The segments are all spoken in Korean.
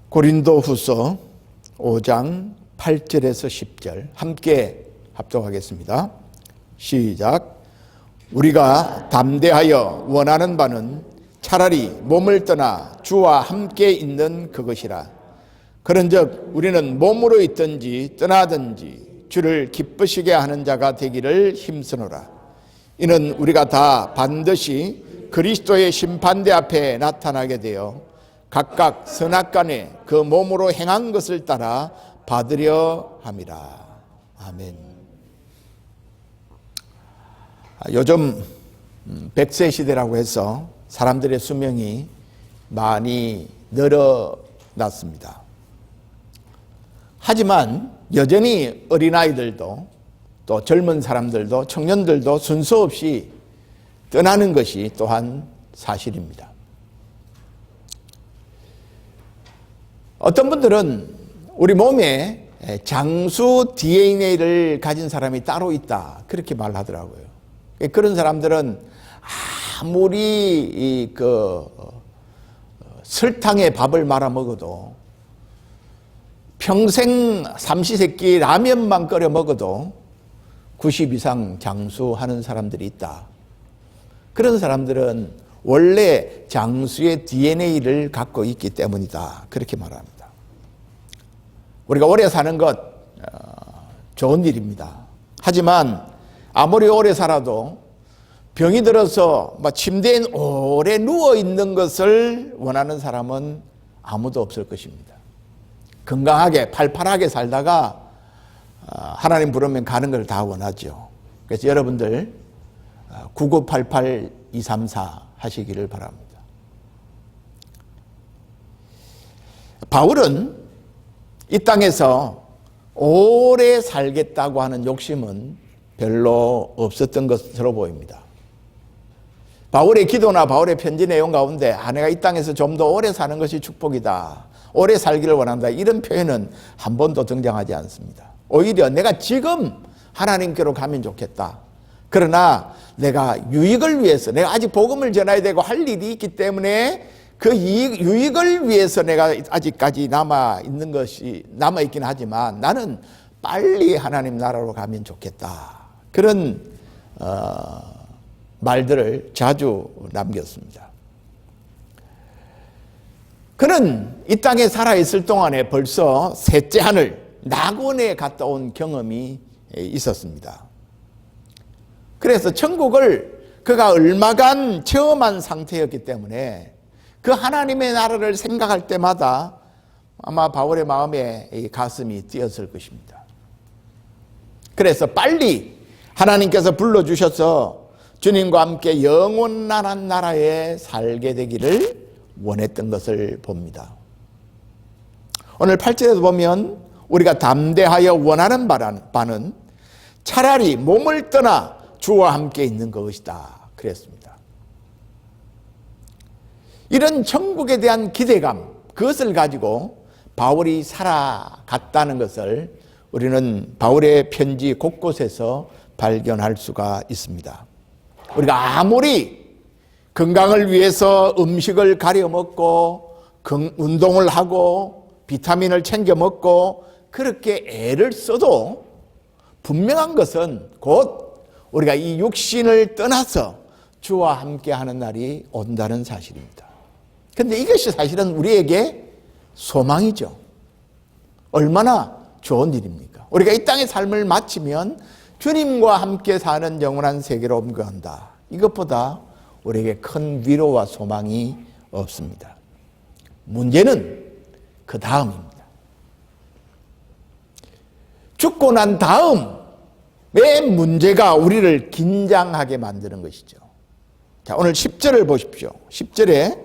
고린도후서 5장 8절에서 10절 함께 합독하겠습니다. 시작. 우리가 담대하여 원하는 바는 차라리 몸을 떠나 주와 함께 있는 그것이라. 그런즉 우리는 몸으로 있든지 떠나든지 주를 기쁘시게 하는 자가 되기를 힘쓰노라. 이는 우리가 다 반드시 그리스도의 심판대 앞에 나타나게 되어 각각 선악간에 그 몸으로 행한 것을 따라 받으려 함이라. 아멘. 요즘 100세 시대라고 해서 사람들의 수명이 많이 늘어났습니다. 하지만 여전히 어린아이들도 또 젊은 사람들도 청년들도 순서 없이 떠나는 것이 또한 사실입니다. 어떤 분들은 우리 몸에 장수 DNA를 가진 사람이 따로 있다 그렇게 말하더라고요. 그런 사람들은 아무리 설탕에 밥을 말아 먹어도 평생 삼시세끼 라면만 끓여 먹어도 90 이상 장수하는 사람들이 있다. 그런 사람들은 원래 장수의 DNA를 갖고 있기 때문이다. 그렇게 말합니다. 우리가 오래 사는 것 좋은 일입니다. 하지만 아무리 오래 살아도 병이 들어서 침대에 오래 누워 있는 것을 원하는 사람은 아무도 없을 것입니다. 건강하게 팔팔하게 살다가 하나님 부르면 가는 걸 다 원하죠. 그래서 여러분들 9988-234 하시기를 바랍니다. 바울은 이 땅에서 오래 살겠다고 하는 욕심은 별로 없었던 것으로 보입니다. 바울의 기도나 바울의 편지 내용 가운데 내가 이 땅에서 좀 더 오래 사는 것이 축복이다, 오래 살기를 원한다, 이런 표현은 한 번도 등장하지 않습니다. 오히려 내가 지금 하나님께로 가면 좋겠다. 그러나 내가 유익을 위해서, 내가 아직 복음을 전해야 되고 할 일이 있기 때문에 그 유익을 위해서 내가 아직까지 남아있긴 하지만 나는 빨리 하나님 나라로 가면 좋겠다. 그런 말들을 자주 남겼습니다. 그는 이 땅에 살아있을 동안에 벌써 셋째 하늘 낙원에 갔다 온 경험이 있었습니다. 그래서 천국을 그가 얼마간 체험한 상태였기 때문에 그 하나님의 나라를 생각할 때마다 아마 바울의 마음에 가슴이 뛰었을 것입니다. 그래서 빨리 하나님께서 불러주셔서 주님과 함께 영원한 나라에 살게 되기를 원했던 것을 봅니다. 오늘 8절에도 보면 우리가 담대하여 원하는 바는 차라리 몸을 떠나 주와 함께 있는 것이다 그랬습니다. 이런 천국에 대한 기대감, 그것을 가지고 바울이 살아갔다는 것을 우리는 바울의 편지 곳곳에서 발견할 수가 있습니다. 우리가 아무리 건강을 위해서 음식을 가려 먹고 운동을 하고 비타민을 챙겨 먹고 그렇게 애를 써도 분명한 것은 곧 우리가 이 육신을 떠나서 주와 함께하는 날이 온다는 사실입니다. 그런데 이것이 사실은 우리에게 소망이죠. 얼마나 좋은 일입니까? 우리가 이 땅의 삶을 마치면 주님과 함께 사는 영원한 세계로 옮겨간다. 이것보다 우리에게 큰 위로와 소망이 없습니다. 문제는 그 다음입니다. 죽고 난 다음의 문제가 우리를 긴장하게 만드는 것이죠. 자, 오늘 10절을 보십시오. 10절에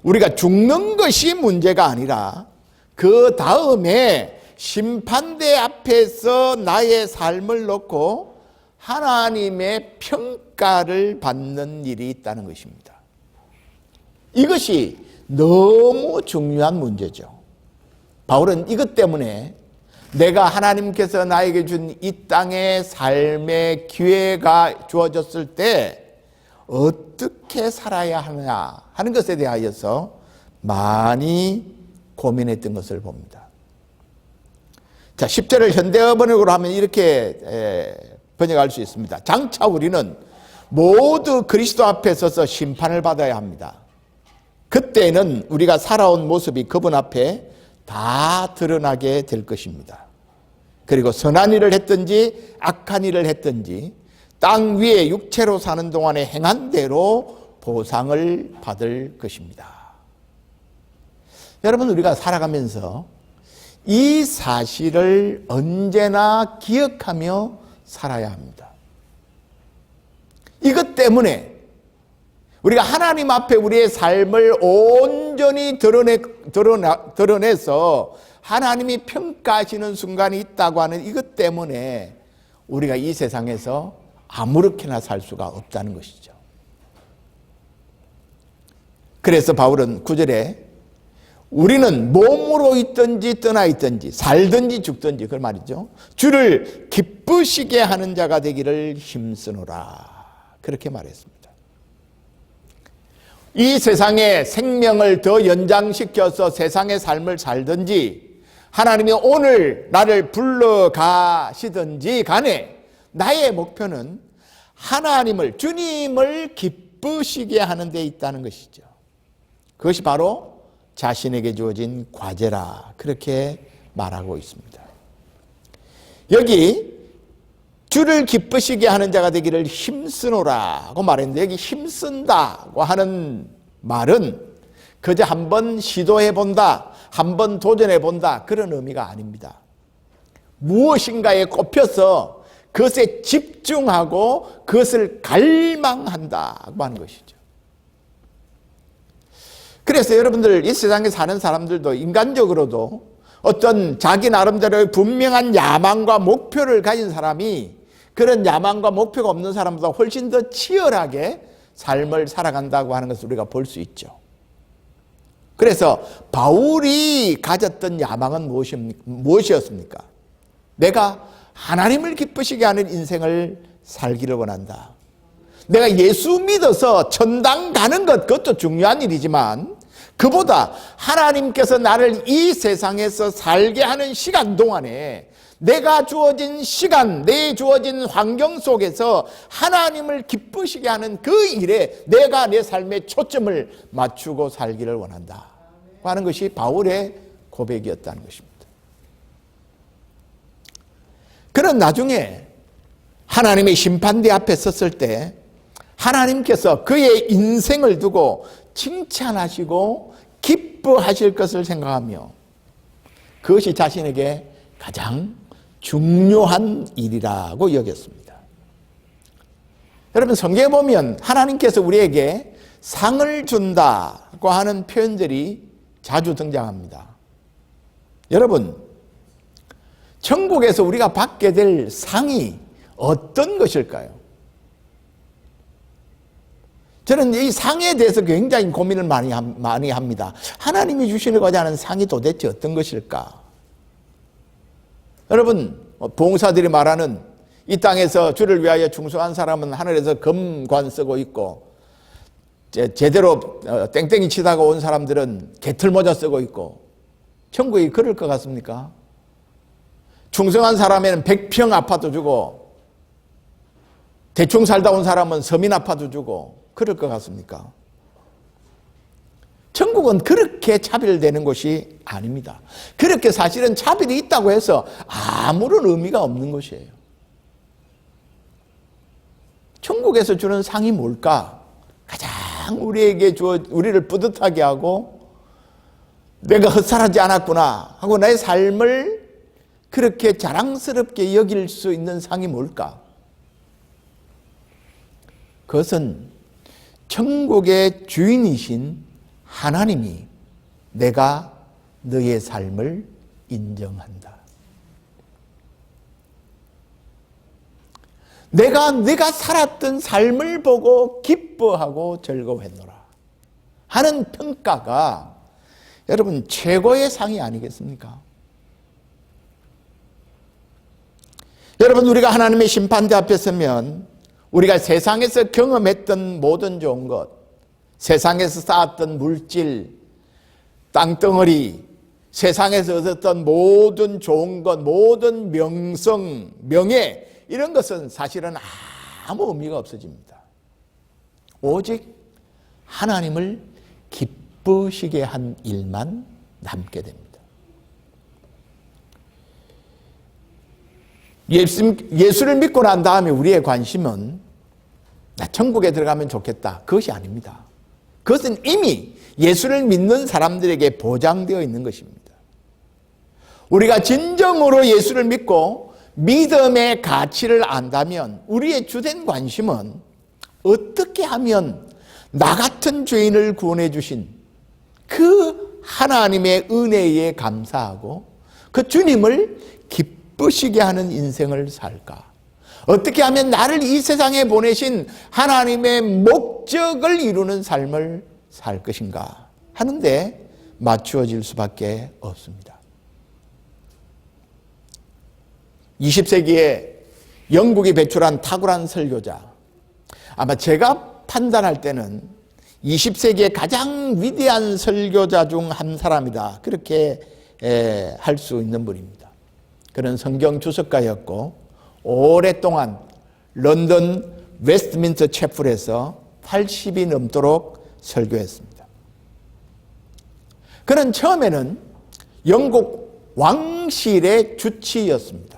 우리가 죽는 것이 문제가 아니라 그 다음에 심판대 앞에서 나의 삶을 놓고 하나님의 평가를 받는 일이 있다는 것입니다. 이것이 너무 중요한 문제죠. 바울은 이것 때문에 내가 하나님께서 나에게 준 이 땅의 삶의 기회가 주어졌을 때 어떻게 살아야 하느냐 하는 것에 대하여서 많이 고민했던 것을 봅니다. 자, 10절을 현대어 번역으로 하면 이렇게 번역할 수 있습니다. 장차 우리는 모두 그리스도 앞에 서서 심판을 받아야 합니다. 그때는 우리가 살아온 모습이 그분 앞에 다 드러나게 될 것입니다. 그리고 선한 일을 했든지 악한 일을 했든지 땅 위에 육체로 사는 동안에 행한 대로 보상을 받을 것입니다. 여러분, 우리가 살아가면서 이 사실을 언제나 기억하며 살아야 합니다. 이것 때문에 우리가 하나님 앞에 우리의 삶을 온전히 드러내서 하나님이 평가하시는 순간이 있다고 하는 이것 때문에 우리가 이 세상에서 아무렇게나 살 수가 없다는 것이죠. 그래서 바울은 9절에 우리는 몸으로 있든지 떠나 있든지 살든지 죽든지 그 말이죠. 주를 기쁘시게 하는 자가 되기를 힘쓰노라. 그렇게 말했습니다. 이 세상의 생명을 더 연장시켜서 세상의 삶을 살든지 하나님이 오늘 나를 불러가시든지 간에 나의 목표는 하나님을, 주님을 기쁘시게 하는 데 있다는 것이죠. 그것이 바로 자신에게 주어진 과제라 그렇게 말하고 있습니다. 여기 주를 기쁘시게 하는 자가 되기를 힘쓰노라고 말했는데 여기 힘쓴다고 하는 말은 그저 한번 시도해 본다, 한번 도전해 본다 그런 의미가 아닙니다. 무엇인가에 꼽혀서 그것에 집중하고 그것을 갈망한다고 하는 것이죠. 그래서 여러분들 이 세상에 사는 사람들도 인간적으로도 어떤 자기 나름대로의 분명한 야망과 목표를 가진 사람이 그런 야망과 목표가 없는 사람보다 훨씬 더 치열하게 삶을 살아간다고 하는 것을 우리가 볼 수 있죠. 그래서 바울이 가졌던 야망은 무엇이었습니까? 내가 하나님을 기쁘시게 하는 인생을 살기를 원한다. 내가 예수 믿어서 천당 가는 것, 그것도 중요한 일이지만 그보다 하나님께서 나를 이 세상에서 살게 하는 시간 동안에 내가 주어진 시간, 내 주어진 환경 속에서 하나님을 기쁘시게 하는 그 일에 내가 내 삶의 초점을 맞추고 살기를 원한다 하는 것이 바울의 고백이었다는 것입니다. 그런 나중에 하나님의 심판대 앞에 섰을 때 하나님께서 그의 인생을 두고 칭찬하시고 기뻐하실 것을 생각하며 그것이 자신에게 가장 중요한 일이라고 여겼습니다. 여러분, 성경에 보면 하나님께서 우리에게 상을 준다고 하는 표현들이 자주 등장합니다. 여러분, 천국에서 우리가 받게 될 상이 어떤 것일까요? 저는 이 상에 대해서 굉장히 고민을 많이 합니다. 하나님이 주시려고 하는 상이 도대체 어떤 것일까? 여러분, 봉사들이 말하는 이 땅에서 주를 위하여 충성한 사람은 하늘에서 금관 쓰고 있고 제대로 땡땡이 치다가 온 사람들은 개털모자 쓰고 있고 천국이 그럴 것 같습니까? 충성한 사람에는 100평 아파트 주고 대충 살다 온 사람은 서민 아파트 주고 그럴 것 같습니까? 천국은 그렇게 차별되는 곳이 아닙니다. 그렇게 사실은 차별이 있다고 해서 아무런 의미가 없는 것이에요. 천국에서 주는 상이 뭘까? 가장 우리를 뿌듯하게 하고 내가 헛살하지 않았구나 하고 나의 삶을 그렇게 자랑스럽게 여길 수 있는 상이 뭘까? 그것은 천국의 주인이신 하나님이 내가 너의 삶을 인정한다. 내가 살았던 삶을 보고 기뻐하고 즐거워했노라 하는 평가가 여러분 최고의 상이 아니겠습니까? 여러분, 우리가 하나님의 심판대 앞에 서면 우리가 세상에서 경험했던 모든 좋은 것, 세상에서 쌓았던 물질, 땅덩어리, 세상에서 얻었던 모든 좋은 것, 모든 명성, 명예 이런 것은 사실은 아무 의미가 없어집니다. 오직 하나님을 기쁘시게 한 일만 남게 됩니다. 예수를 믿고 난 다음에 우리의 관심은 나 천국에 들어가면 좋겠다. 그것이 아닙니다. 그것은 이미 예수를 믿는 사람들에게 보장되어 있는 것입니다. 우리가 진정으로 예수를 믿고 믿음의 가치를 안다면 우리의 주된 관심은 어떻게 하면 나 같은 죄인을 구원해 주신 그 하나님의 은혜에 감사하고 그 주님을 기쁘시게 하는 인생을 살까? 어떻게 하면 나를 이 세상에 보내신 하나님의 목적을 이루는 삶을 살 것인가 하는데 맞추어질 수밖에 없습니다. 20세기에 영국이 배출한 탁월한 설교자, 아마 제가 판단할 때는 20세기의 가장 위대한 설교자 중 한 사람이다, 그렇게 할 수 있는 분입니다. 그는 성경 주석가였고 오랫동안 런던 웨스트민스터 채플에서 80이 넘도록 설교했습니다. 그는 처음에는 영국 왕실의 주치였습니다.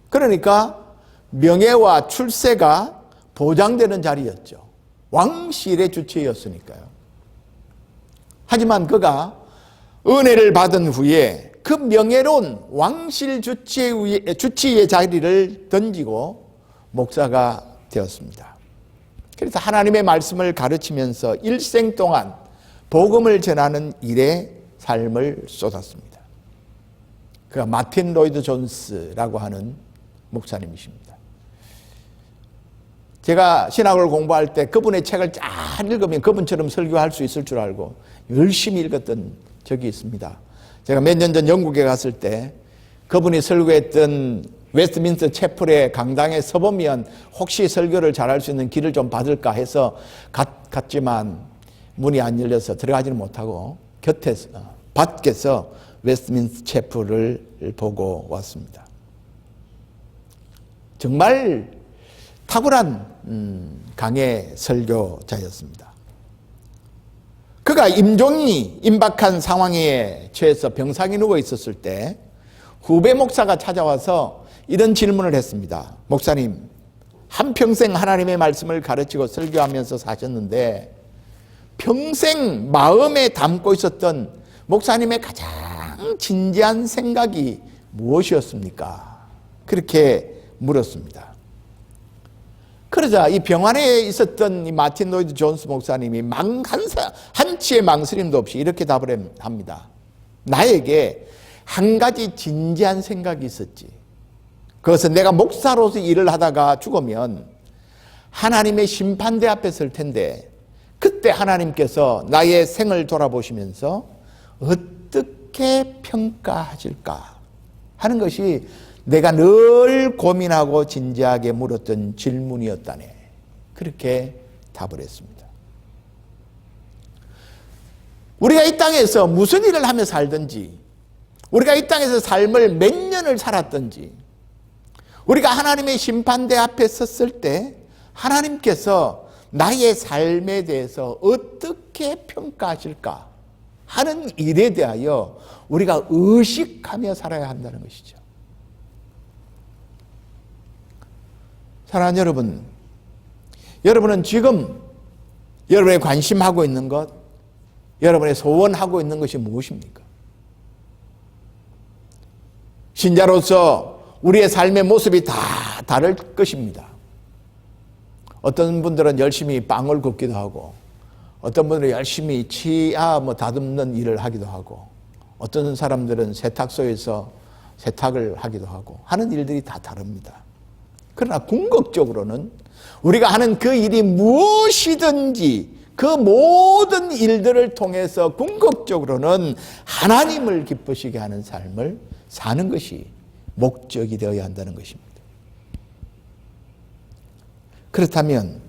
그러니까 명예와 출세가 보장되는 자리였죠. 왕실의 주치였으니까요. 하지만 그가 은혜를 받은 후에 그 명예로운 왕실 주치의 자리를 던지고 목사가 되었습니다. 그래서 하나님의 말씀을 가르치면서 일생 동안 복음을 전하는 일에 삶을 쏟았습니다. 그가 마틴 로이드 존스라고 하는 목사님이십니다. 제가 신학을 공부할 때 그분의 책을 잘 읽으면 그분처럼 설교할 수 있을 줄 알고 열심히 읽었던 적이 있습니다. 제가 몇 년 전 영국에 갔을 때 그분이 설교했던 웨스트민스터 채플의 강당에 서보면 혹시 설교를 잘할 수 있는 길을 좀 받을까 해서 갔지만 문이 안 열려서 들어가지는 못하고 곁에서 밖에서 웨스트민스터 채플을 보고 왔습니다. 정말 탁월한 강의 설교자였습니다. 그가 임종이 임박한 상황에 처해서 병상에 누워 있었을 때 후배 목사가 찾아와서 이런 질문을 했습니다. 목사님, 한평생 하나님의 말씀을 가르치고 설교하면서 사셨는데 평생 마음에 담고 있었던 목사님의 가장 진지한 생각이 무엇이었습니까? 그렇게 물었습니다. 그러자 이 병원에 있었던 이 마틴 로이드 존스 목사님이 한치의 망설임도 없이 이렇게 답을 합니다. 나에게 한 가지 진지한 생각이 있었지. 그것은 내가 목사로서 일을 하다가 죽으면 하나님의 심판대 앞에 설 텐데 그때 하나님께서 나의 생을 돌아보시면서 어떻게 평가하실까 하는 것이 내가 늘 고민하고 진지하게 물었던 질문이었다네. 그렇게 답을 했습니다. 우리가 이 땅에서 무슨 일을 하며 살든지, 우리가 이 땅에서 삶을 몇 년을 살았든지, 우리가 하나님의 심판대 앞에 섰을 때 하나님께서 나의 삶에 대해서 어떻게 평가하실까 하는 일에 대하여 우리가 의식하며 살아야 한다는 것이죠. 사랑하는 여러분, 여러분은 지금 여러분의 관심하고 있는 것, 여러분의 소원하고 있는 것이 무엇입니까? 신자로서 우리의 삶의 모습이 다 다를 것입니다. 어떤 분들은 열심히 빵을 굽기도 하고, 어떤 분들은 열심히 치아 다듬는 일을 하기도 하고, 어떤 사람들은 세탁소에서 세탁을 하기도 하고 하는 일들이 다 다릅니다. 그러나 궁극적으로는 우리가 하는 그 일이 무엇이든지 그 모든 일들을 통해서 궁극적으로는 하나님을 기쁘시게 하는 삶을 사는 것이 목적이 되어야 한다는 것입니다. 그렇다면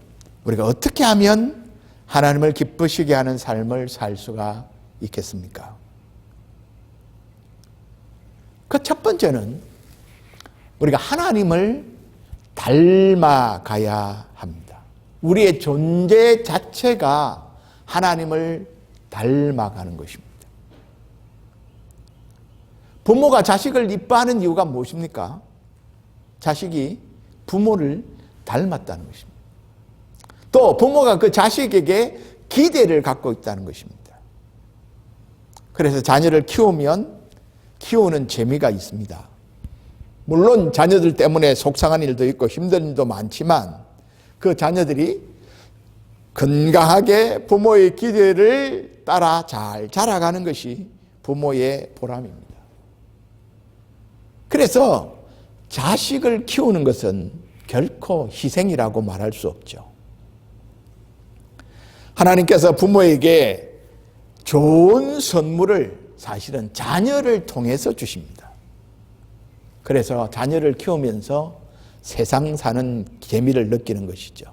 우리가 어떻게 하면 하나님을 기쁘시게 하는 삶을 살 수가 있겠습니까? 그 첫 번째는 우리가 하나님을 닮아가야 합니다. 우리의 존재 자체가 하나님을 닮아가는 것입니다. 부모가 자식을 이뻐하는 이유가 무엇입니까? 자식이 부모를 닮았다는 것입니다. 또 부모가 그 자식에게 기대를 갖고 있다는 것입니다. 그래서 자녀를 키우는 재미가 있습니다. 물론 자녀들 때문에 속상한 일도 있고 힘든 일도 많지만 그 자녀들이 건강하게 부모의 기대를 따라 잘 자라가는 것이 부모의 보람입니다. 그래서 자식을 키우는 것은 결코 희생이라고 말할 수 없죠. 하나님께서 부모에게 좋은 선물을 사실은 자녀를 통해서 주십니다. 그래서 자녀를 키우면서 세상 사는 재미를 느끼는 것이죠.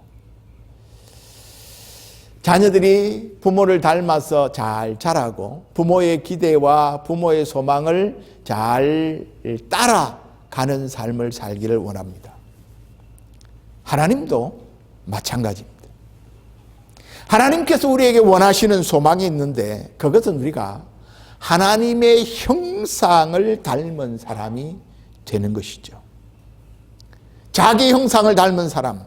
자녀들이 부모를 닮아서 잘 자라고 부모의 기대와 부모의 소망을 잘 따라가는 삶을 살기를 원합니다. 하나님도 마찬가지입니다. 하나님께서 우리에게 원하시는 소망이 있는데 그것은 우리가 하나님의 형상을 닮은 사람이 되는 것이죠. 자기 형상을 닮은 사람,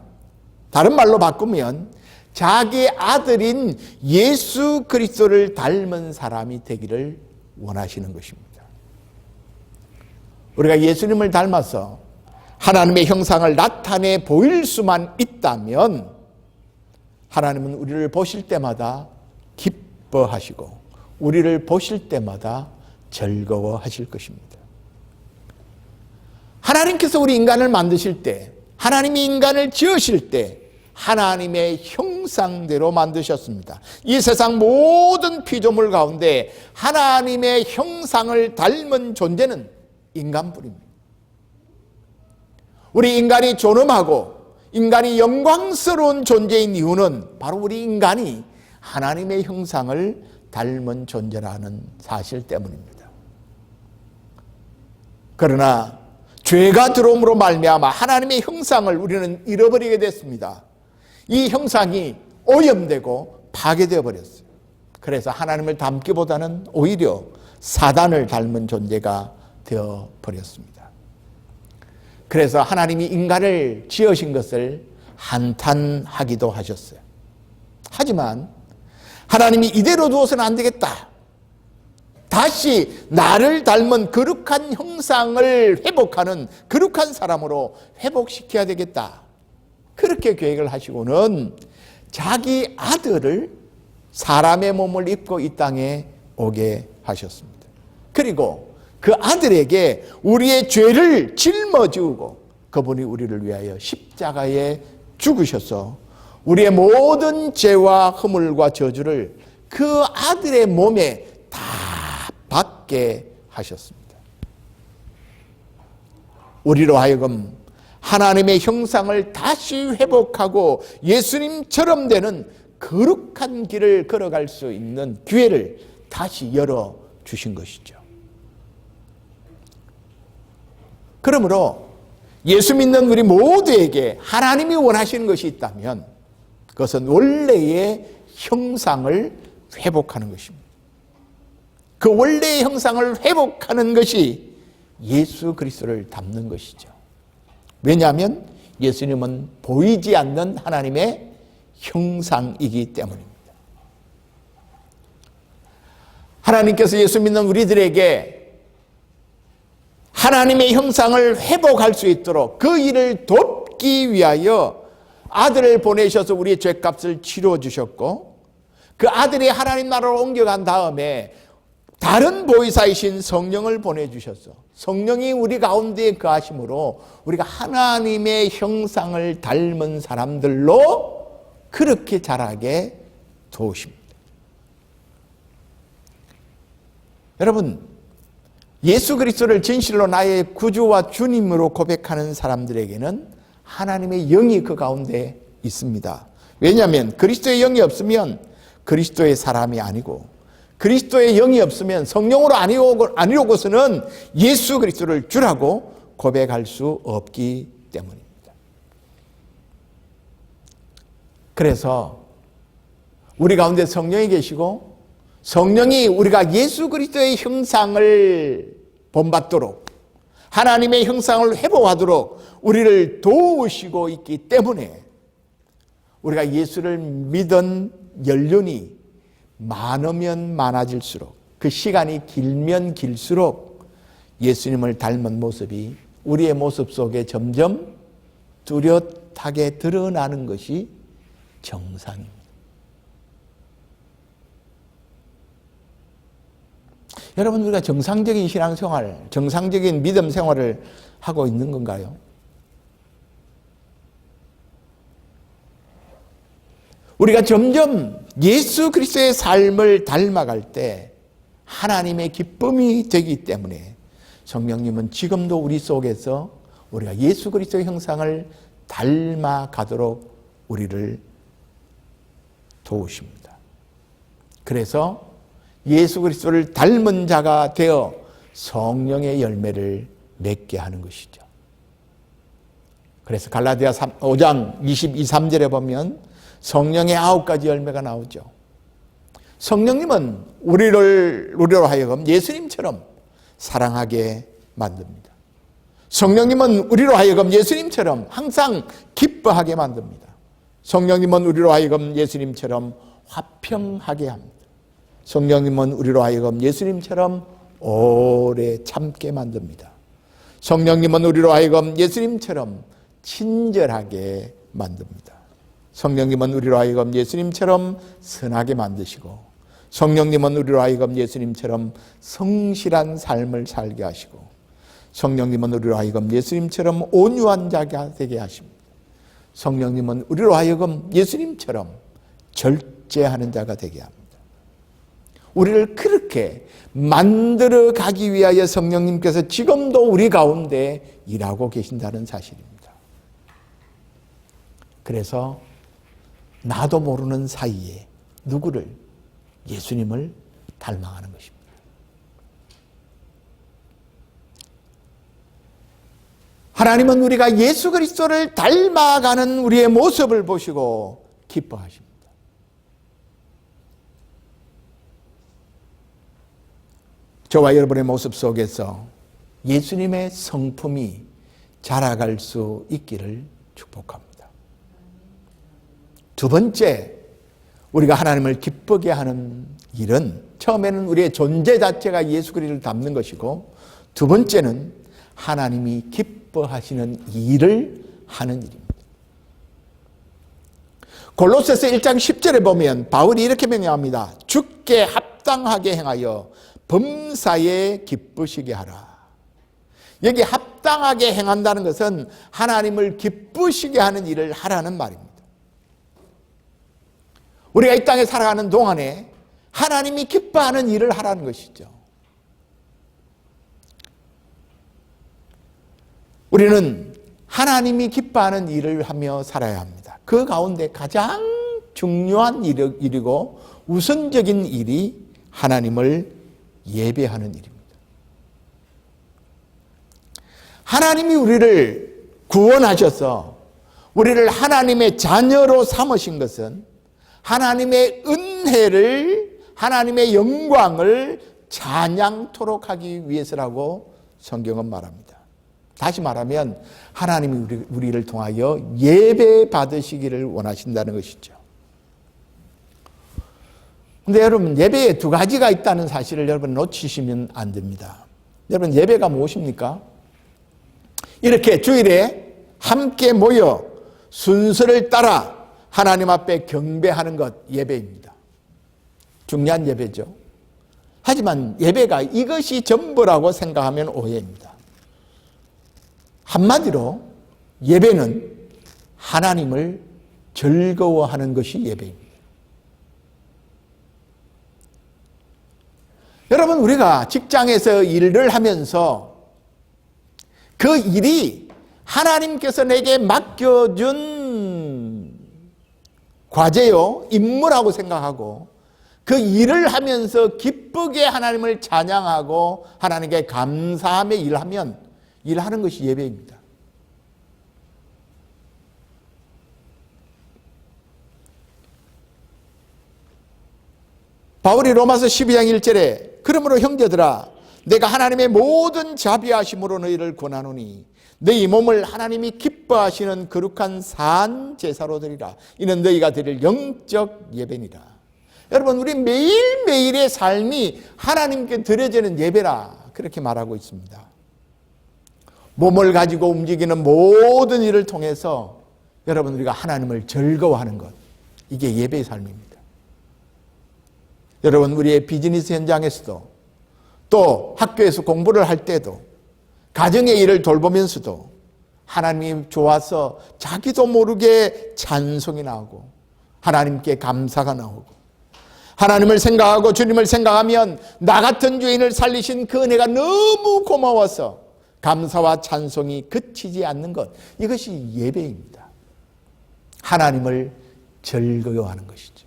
다른 말로 바꾸면 자기 아들인 예수 그리스도를 닮은 사람이 되기를 원하시는 것입니다. 우리가 예수님을 닮아서 하나님의 형상을 나타내 보일 수만 있다면 하나님은 우리를 보실 때마다 기뻐하시고 우리를 보실 때마다 즐거워하실 것입니다. 하나님께서 우리 인간을 만드실 때, 하나님이 인간을 지으실 때 하나님의 형상대로 만드셨습니다. 이 세상 모든 피조물 가운데 하나님의 형상을 닮은 존재는 인간뿐입니다. 우리 인간이 존엄하고 인간이 영광스러운 존재인 이유는 바로 우리 인간이 하나님의 형상을 닮은 존재라는 사실 때문입니다. 그러나 죄가 들어옴으로 말미암아 하나님의 형상을 우리는 잃어버리게 됐습니다. 이 형상이 오염되고 파괴되어 버렸어요. 그래서 하나님을 닮기보다는 오히려 사단을 닮은 존재가 되어 버렸습니다. 그래서 하나님이 인간을 지으신 것을 한탄하기도 하셨어요. 하지만 하나님이 이대로 두어서는 안 되겠다. 다시 나를 닮은 거룩한 형상을 회복하는 거룩한 사람으로 회복시켜야 되겠다. 그렇게 계획을 하시고는 자기 아들을 사람의 몸을 입고 이 땅에 오게 하셨습니다. 그리고 그 아들에게 우리의 죄를 짊어지고 그분이 우리를 위하여 십자가에 죽으셔서 우리의 모든 죄와 허물과 저주를 그 아들의 몸에 다 받게 하셨습니다. 우리로 하여금 하나님의 형상을 다시 회복하고 예수님처럼 되는 거룩한 길을 걸어갈 수 있는 기회를 다시 열어주신 것이죠. 그러므로 예수 믿는 우리 모두에게 하나님이 원하시는 것이 있다면 그것은 원래의 형상을 회복하는 것입니다. 그 원래의 형상을 회복하는 것이 예수 그리스도를 닮는 것이죠. 왜냐하면 예수님은 보이지 않는 하나님의 형상이기 때문입니다. 하나님께서 예수 믿는 우리들에게 하나님의 형상을 회복할 수 있도록 그 일을 돕기 위하여 아들을 보내셔서 우리의 죄값을 치루어 주셨고 그 아들이 하나님 나라로 옮겨간 다음에 다른 보혜사이신 성령을 보내주셔서 성령이 우리 가운데 거하심으로 우리가 하나님의 형상을 닮은 사람들로 그렇게 자라게 도우십니다. 여러분, 예수 그리스도를 진실로 나의 구주와 주님으로 고백하는 사람들에게는 하나님의 영이 그 가운데 있습니다. 왜냐하면 그리스도의 영이 없으면 그리스도의 사람이 아니고 그리스도의 영이 없으면 성령으로 아니로고서는 예수 그리스도를 주라고 고백할 수 없기 때문입니다. 그래서 우리 가운데 성령이 계시고 성령이 우리가 예수 그리스도의 형상을 본받도록 하나님의 형상을 회복하도록 우리를 도우시고 있기 때문에 우리가 예수를 믿은 연륜이 많으면 많아질수록 그 시간이 길면 길수록 예수님을 닮은 모습이 우리의 모습 속에 점점 뚜렷하게 드러나는 것이 정상입니다. 여러분, 우리가 정상적인 신앙생활, 정상적인 믿음 생활을 하고 있는 건가요? 우리가 점점 예수 그리스도의 삶을 닮아갈 때 하나님의 기쁨이 되기 때문에 성령님은 지금도 우리 속에서 우리가 예수 그리스도의 형상을 닮아가도록 우리를 도우십니다. 그래서 예수 그리스도를 닮은 자가 되어 성령의 열매를 맺게 하는 것이죠. 그래서 갈라디아 5장 22, 3절에 보면 성령의 9가지 열매가 나오죠. 성령님은 우리로 하여금 예수님처럼 사랑하게 만듭니다. 성령님은 우리로 하여금 예수님처럼 항상 기뻐하게 만듭니다. 성령님은 우리로 하여금 예수님처럼 화평하게 합니다. 성령님은 우리로 하여금 예수님처럼 오래 참게 만듭니다. 성령님은 우리로 하여금 예수님처럼 친절하게 만듭니다. 성령님은 우리로 하여금 예수님처럼 선하게 만드시고 성령님은 우리로 하여금 예수님처럼 성실한 삶을 살게 하시고 성령님은 우리로 하여금 예수님처럼 온유한 자가 되게 하십니다. 성령님은 우리로 하여금 예수님처럼 절제하는 자가 되게 합니다. 우리를 그렇게 만들어 가기 위하여 성령님께서 지금도 우리 가운데 일하고 계신다는 사실입니다. 그래서 나도 모르는 사이에 누구를? 예수님을 닮아가는 것입니다. 하나님은 우리가 예수 그리스도를 닮아가는 우리의 모습을 보시고 기뻐하십니다. 저와 여러분의 모습 속에서 예수님의 성품이 자라갈 수 있기를 축복합니다. 두 번째, 우리가 하나님을 기쁘게 하는 일은 처음에는 우리의 존재 자체가 예수 그리스도를 닮는 것이고 두 번째는 하나님이 기뻐하시는 일을 하는 일입니다. 골로새서 1장 10절에 보면 바울이 이렇게 명령합니다. 주께 합당하게 행하여 범사에 기쁘시게 하라. 여기 합당하게 행한다는 것은 하나님을 기쁘시게 하는 일을 하라는 말입니다. 우리가 이 땅에 살아가는 동안에 하나님이 기뻐하는 일을 하라는 것이죠. 우리는 하나님이 기뻐하는 일을 하며 살아야 합니다. 그 가운데 가장 중요한 일이고 우선적인 일이 하나님을 예배하는 일입니다. 하나님이 우리를 구원하셔서 우리를 하나님의 자녀로 삼으신 것은 하나님의 은혜를, 하나님의 영광을 찬양토록 하기 위해서라고 성경은 말합니다. 다시 말하면 하나님이 우리를 통하여 예배 받으시기를 원하신다는 것이죠. 근데 여러분, 예배에 두 가지가 있다는 사실을 여러분 놓치시면 안 됩니다. 여러분, 예배가 무엇입니까? 이렇게 주일에 함께 모여 순서를 따라 하나님 앞에 경배하는 것, 예배입니다. 중요한 예배죠. 하지만 예배가 이것이 전부라고 생각하면 오해입니다. 한마디로 예배는 하나님을 즐거워하는 것이 예배입니다. 여러분, 우리가 직장에서 일을 하면서 그 일이 하나님께서 내게 맡겨준 과제요, 임무라고 생각하고 그 그 일을 하면서 기쁘게 하나님을 찬양하고 하나님께 감사하며 일하는 것이 예배입니다. 바울이 로마서 12장 1절에 그러므로 형제들아 내가 하나님의 모든 자비하심으로 너희를 권하노니 너희 몸을 하나님이 기뻐하시는 거룩한 산 제사로 드리라. 이는 너희가 드릴 영적 예배니라. 여러분, 우리 매일매일의 삶이 하나님께 드려지는 예배라 그렇게 말하고 있습니다. 몸을 가지고 움직이는 모든 일을 통해서 여러분 우리가 하나님을 즐거워하는 것, 이게 예배의 삶입니다. 여러분, 우리의 비즈니스 현장에서도 또 학교에서 공부를 할 때도 가정의 일을 돌보면서도 하나님이 좋아서 자기도 모르게 찬송이 나오고 하나님께 감사가 나오고 하나님을 생각하고 주님을 생각하면 나 같은 죄인을 살리신 그 은혜가 너무 고마워서 감사와 찬송이 그치지 않는 것, 이것이 예배입니다. 하나님을 즐거워하는 것이죠.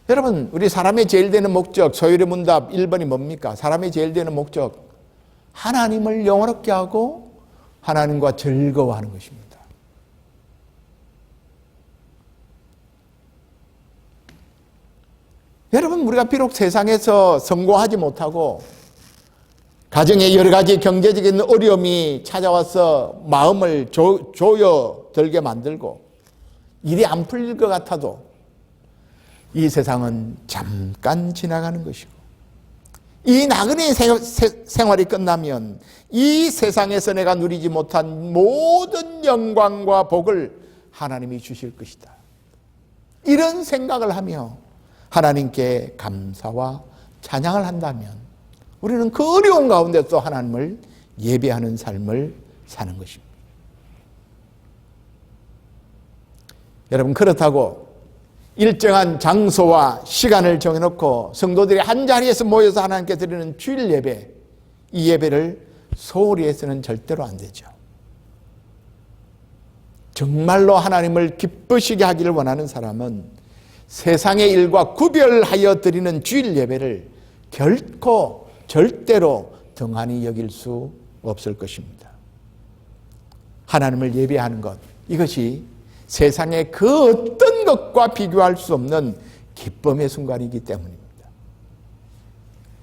여러분, 우리 사람의 제일 되는 목적, 소율의 문답 1번이 뭡니까? 사람의 제일 되는 목적, 하나님을 영화롭게 하고 하나님과 즐거워하는 것입니다. 여러분, 우리가 비록 세상에서 성공하지 못하고 가정에 여러 가지 경제적인 어려움이 찾아와서 마음을 조여들게 만들고 일이 안 풀릴 것 같아도 이 세상은 잠깐 지나가는 것이고 이 나그네 생활이 끝나면 이 세상에서 내가 누리지 못한 모든 영광과 복을 하나님이 주실 것이다. 이런 생각을 하며 하나님께 감사와 찬양을 한다면 우리는 그 어려운 가운데서 하나님을 예배하는 삶을 사는 것입니다. 여러분, 그렇다고 일정한 장소와 시간을 정해놓고 성도들이 한 자리에서 모여서 하나님께 드리는 주일 예배, 이 예배를 소홀히 해서는 절대로 안 되죠. 정말로 하나님을 기쁘시게 하기를 원하는 사람은 세상의 일과 구별하여 드리는 주일 예배를 결코 절대로 등한히 여길 수 없을 것입니다. 하나님을 예배하는 것, 이것이 세상의 그 어떤 것과 비교할 수 없는 기쁨의 순간이기 때문입니다.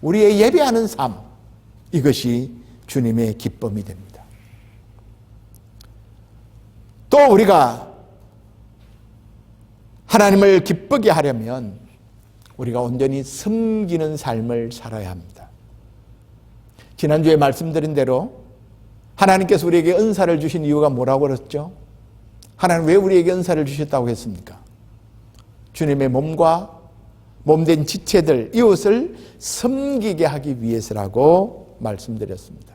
우리의 예배하는 삶, 이것이 주님의 기쁨이 됩니다. 또 우리가 하나님을 기쁘게 하려면 우리가 온전히 섬기는 삶을 살아야 합니다. 지난주에 말씀드린 대로 하나님께서 우리에게 은사를 주신 이유가 뭐라고 그랬죠? 하나님 왜 우리에게 은사를 주셨다고 했습니까? 주님의 몸과 몸된 지체들, 이웃을 섬기게 하기 위해서라고 말씀드렸습니다.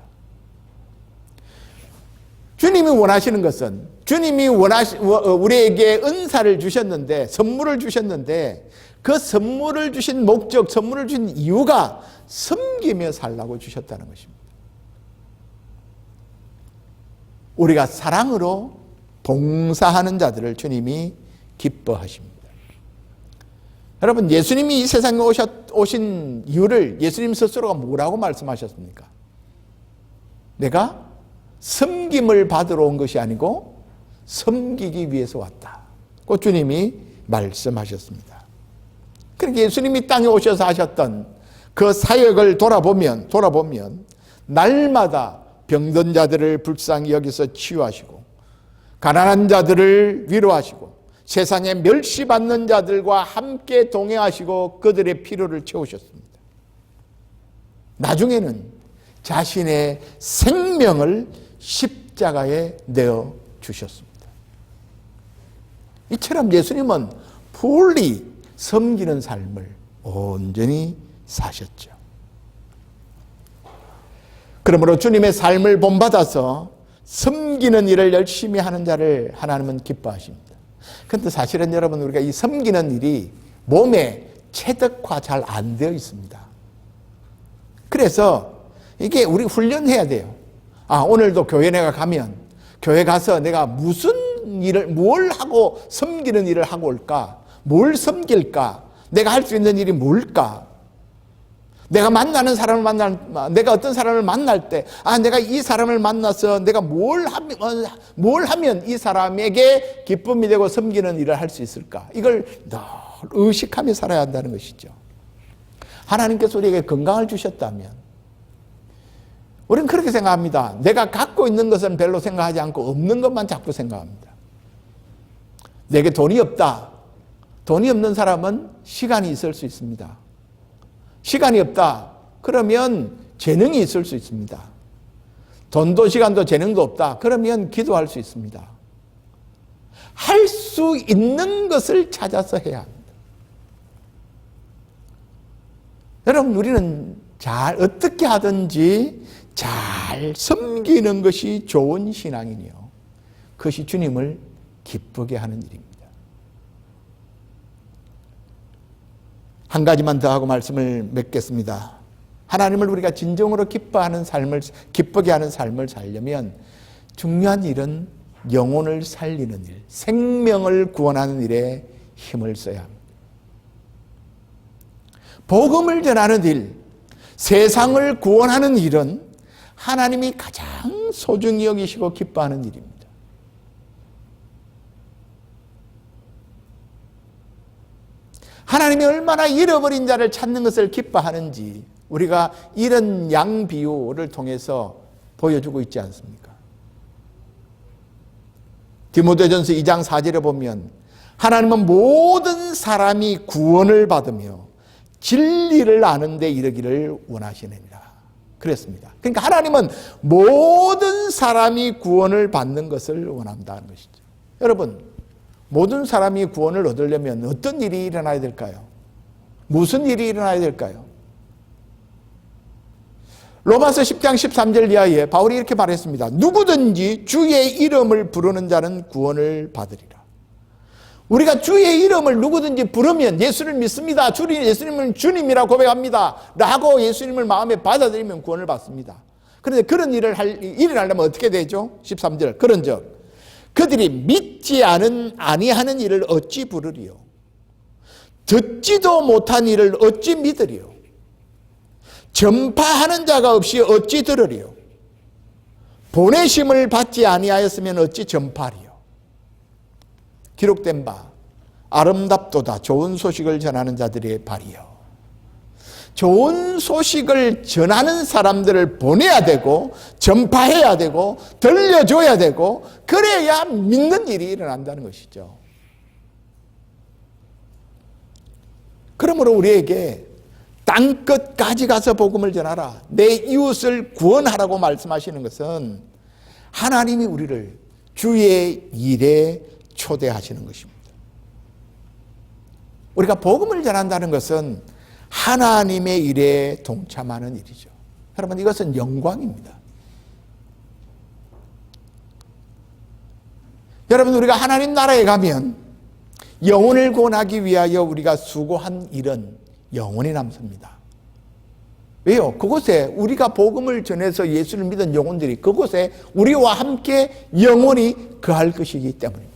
주님이 원하시는 것은, 주님이 우리에게 은사를 주셨는데, 선물을 주셨는데, 그 선물을 주신 목적, 선물을 주신 이유가 섬기며 살라고 주셨다는 것입니다. 우리가 사랑으로 봉사하는 자들을 주님이 기뻐하십니다. 여러분, 예수님이 이 세상에 오신 이유를 예수님 스스로가 뭐라고 말씀하셨습니까? 내가 섬김을 받으러 온 것이 아니고 섬기기 위해서 왔다. 그 주님이 말씀하셨습니다. 그러니까 예수님이 땅에 오셔서 하셨던 그 사역을 돌아보면 날마다 병든 자들을 불쌍히 여기서 치유하시고 가난한 자들을 위로하시고 세상에 멸시받는 자들과 함께 동행하시고 그들의 필요를 채우셨습니다. 나중에는 자신의 생명을 십자가에 내어 주셨습니다. 이처럼 예수님은 fully 섬기는 삶을 온전히 사셨죠. 그러므로 주님의 삶을 본받아서 섬기는 일을 열심히 하는 자를 하나님은 기뻐하십니다. 그런데 사실은 여러분, 우리가 이 섬기는 일이 몸에 체득화 잘 안 되어 있습니다. 그래서 이게 우리 훈련해야 돼요. 오늘도 교회 내가 가면 교회 가서 내가 무슨 일을, 뭘 하고 섬기는 일을 하고 올까? 뭘 섬길까? 내가 할 수 있는 일이 뭘까? 내가 만나는 사람을 내가 어떤 사람을 만날 때, 내가 이 사람을 만나서 내가 뭘 하면 이 사람에게 기쁨이 되고 섬기는 일을 할 수 있을까? 이걸 늘 의식하며 살아야 한다는 것이죠. 하나님께서 우리에게 건강을 주셨다면, 우리는 그렇게 생각합니다. 내가 갖고 있는 것은 별로 생각하지 않고 없는 것만 자꾸 생각합니다. 내게 돈이 없다. 돈이 없는 사람은 시간이 있을 수 있습니다. 시간이 없다. 그러면 재능이 있을 수 있습니다. 돈도 시간도 재능도 없다. 그러면 기도할 수 있습니다. 할 수 있는 것을 찾아서 해야 합니다. 여러분, 우리는 어떻게 하든지 잘 섬기는 것이 좋은 신앙이니요. 그것이 주님을 기쁘게 하는 일입니다. 한 가지만 더 하고 말씀을 맺겠습니다. 하나님을 우리가 진정으로 기쁘게 하는 삶을 살려면 중요한 일은 영혼을 살리는 일, 생명을 구원하는 일에 힘을 써야 합니다. 복음을 전하는 일, 세상을 구원하는 일은 하나님이 가장 소중히 여기시고 기뻐하는 일입니다. 하나님이 얼마나 잃어버린 자를 찾는 것을 기뻐하는지 우리가 이런 양 비유를 통해서 보여주고 있지 않습니까? 디모데전서 2장 4절에 보면 하나님은 모든 사람이 구원을 받으며 진리를 아는 데 이르기를 원하시느니라 그랬습니다. 그러니까 하나님은 모든 사람이 구원을 받는 것을 원한다는 것이죠. 여러분, 모든 사람이 구원을 얻으려면 어떤 일이 일어나야 될까요? 무슨 일이 일어나야 될까요? 로마서 10장 13절 이하에 바울이 이렇게 말했습니다. 누구든지 주의 이름을 부르는 자는 구원을 받으리라. 우리가 주의 이름을 누구든지 부르면 예수를 믿습니다. 예수님은 주님이라 고백합니다. 라고 예수님을 마음에 받아들이면 구원을 받습니다. 그런데 그런 일을 일어나려면 어떻게 되죠? 13절. 그런즉 그들이 믿지 아니하는 일을 어찌 부르리요? 듣지도 못한 일을 어찌 믿으리요? 전파하는 자가 없이 어찌 들으리요? 보내심을 받지 아니하였으면 어찌 전파하리요? 기록된 바 아름답도다 좋은 소식을 전하는 자들의 발이요. 좋은 소식을 전하는 사람들을 보내야 되고 전파해야 되고 들려줘야 되고 그래야 믿는 일이 일어난다는 것이죠. 그러므로 우리에게 땅끝까지 가서 복음을 전하라, 내 이웃을 구원하라고 말씀하시는 것은 하나님이 우리를 주의 일에 초대하시는 것입니다. 우리가 복음을 전한다는 것은 하나님의 일에 동참하는 일이죠. 여러분, 이것은 영광입니다. 여러분, 우리가 하나님 나라에 가면 영혼을 구원하기 위하여 우리가 수고한 일은 영원히 남습니다. 왜요? 그곳에 우리가 복음을 전해서 예수를 믿은 영혼들이 그곳에 우리와 함께 영원히 거할 것이기 때문입니다.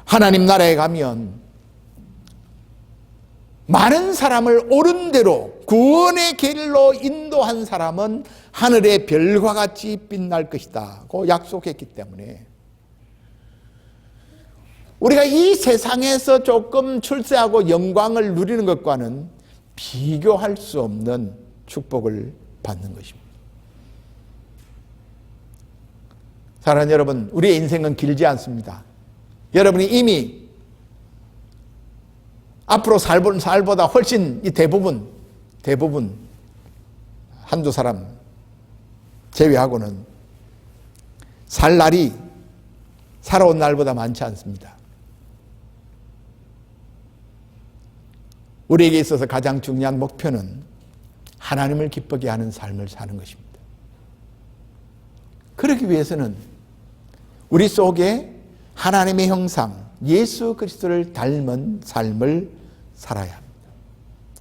하나님 나라에 가면 많은 사람을 옳은 대로 구원의 길로 인도한 사람은 하늘의 별과 같이 빛날 것이다 고 약속했기 때문에 우리가 이 세상에서 조금 출세하고 영광을 누리는 것과는 비교할 수 없는 축복을 받는 것입니다. 사랑하는 여러분, 우리의 인생은 길지 않습니다. 여러분이 이미 앞으로 살보다 훨씬 대부분 한두 사람 제외하고는 살 날이 살아온 날보다 많지 않습니다. 우리에게 있어서 가장 중요한 목표는 하나님을 기쁘게 하는 삶을 사는 것입니다. 그러기 위해서는 우리 속에 하나님의 형상, 예수 그리스도를 닮은 삶을 살아야 합니다.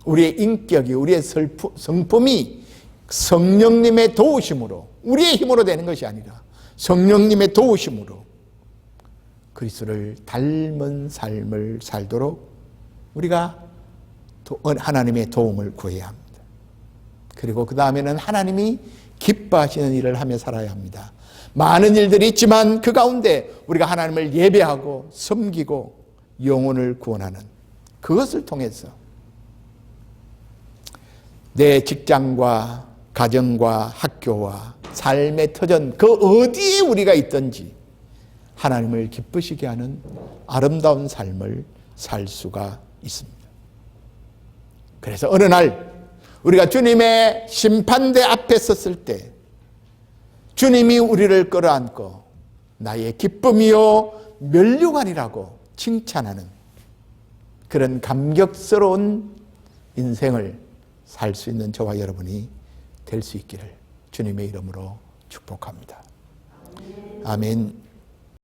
우리의 인격이, 우리의 성품이 성령님의 도우심으로 우리의 힘으로 되는 것이 아니라 성령님의 도우심으로 그리스도를 닮은 삶을 살도록 우리가 하나님의 도움을 구해야 합니다. 그리고 그 다음에는 하나님이 기뻐하시는 일을 하며 살아야 합니다. 많은 일들이 있지만 그 가운데 우리가 하나님을 예배하고 섬기고 영혼을 구원하는 그것을 통해서 내 직장과 가정과 학교와 삶의 터전 그 어디에 우리가 있든지 하나님을 기쁘시게 하는 아름다운 삶을 살 수가 있습니다. 그래서 어느 날 우리가 주님의 심판대 앞에 섰을 때 주님이 우리를 끌어안고 나의 기쁨이요 면류관이라고 칭찬하는 그런 감격스러운 인생을 살 수 있는 저와 여러분이 될 수 있기를 주님의 이름으로 축복합니다. 아멘.